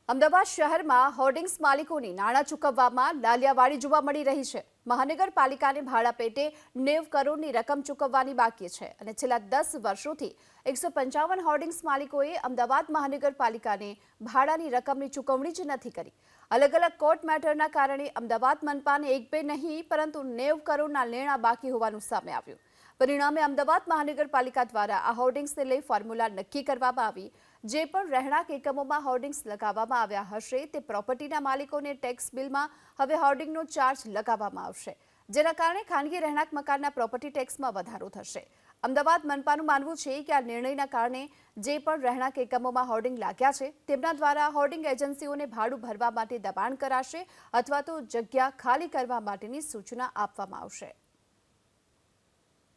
અમદાવાદ શહેરમાં હોર્ડિંગ્સ માલિકોની નાણાં ચૂકવવામાં લાલિયાવાડી જોવા મળી રહી છે। મહાનગરપાલિકાને ભાડા પેટે 90 કરોડની રકમ ચૂકવવાની બાકી છે અને છેલ્લા 10 વર્ષોથી 155 હોર્ડિંગ્સ માલિકોએ અમદાવાદ મહાનગરપાલિકાને ભાડાની રકમની ચૂકવણી જ નથી કરી। અલગ અલગ કોર્ટ મેટરના કારણે અમદાવાદ મનપાને એક બે નહીં પરંતુ 90 કરોડના લેણા બાકી હોવાનું સામે આવ્યું। પરિણામે અમદાવાદ મહાનગરપાલિકા દ્વારા આ હોર્ડિંગ્સને લઈ ફોર્મ્યુલા નક્કી કરવામાં આવી। જે પણ રહેણાંક એકમોમાં હોર્ડિંગ્સ લગાવવામાં આવ્યા હશે તે પ્રોપર્ટીના માલિકોને ટેક્સ બિલમાં હવે હોર્ડિંગનો ચાર્જ લગાવવામાં આવશે, જેના કારણે ખાનગી રહેણાંક મકાનના પ્રોપર્ટી ટેક્સમાં વધારો થશે। અમદાવાદ મનપાનું માનવું છે કે આ નિર્ણયના કારણે જે પણ રહેણાંક એકમોમાં હોર્ડિંગ લાગ્યા છે તેમના દ્વારા હોર્ડિંગ એજન્સીઓને ભાડું ભરવા માટે દબાણ કરાશે અથવા તો જગ્યા ખાલી કરવા માટેની સૂચના આપવામાં આવશે।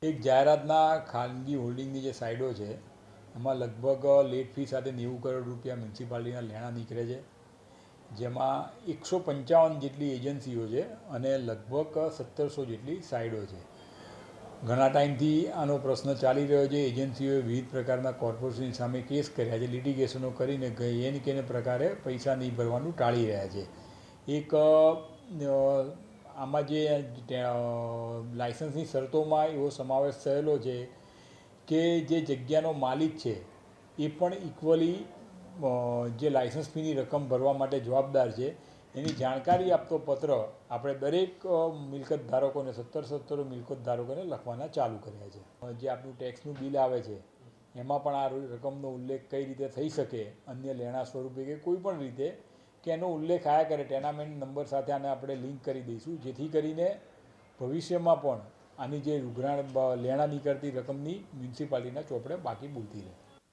એક જાહેરાતના ખાનગી હોલ્ડિંગની જે સાઇડો છે એમાં લગભગ લેટ ફી સાથે 90 કરોડ રૂપિયા મ્યુનિસિપાલિટીના લેણા નીકળે છે, જેમાં 155 જેટલી એજન્સીઓ છે અને લગભગ 1700 જેટલી સાઇડો છે। ઘણા ટાઈમથી આનો પ્રશ્ન ચાલી રહ્યો છે। એજન્સીઓએ વિવિધ પ્રકારના કોર્પોરેશનની સામે કેસ કર્યા છે, લિટિગેશનો કરીને એને કેને પ્રકારે પૈસા નહીં ભરવાનું ટાળી રહ્યા છે। એક આમાં જે લાઇસન્સની શરતોમાં એવો સમાવેશ થયેલો છે કે જે જગ્યાનો માલિક છે એ પણ ઇક્વલી જે લાઇસન્સ ફીની રકમ ભરવા માટે જવાબદાર છે એની જાણકારી આપતો પત્ર આપણે દરેક મિલકત ધારકોને 17 મિલકત ધારકોને લખવાના ચાલુ કર્યા છે। જે આપણું ટેક્સનું બિલ આવે છે એમાં પણ આ રકમનો ઉલ્લેખ કઈ રીતે થઈ શકે, અન્ય લેણા સ્વરૂપે કે કોઈ પણ રીતે કે એનો ઉલ્લેખ આવ્યા કરે ટેનામેન્ટ નંબર સાથે આને આપણે લિંક કરી દઈશું, જેથી કરીને ભવિષ્યમાં પણ આની જે લેણા નીકળતી રકમની મ્યુનિસિપાલિટીના ચોપડે બાકી બોલતી રહે।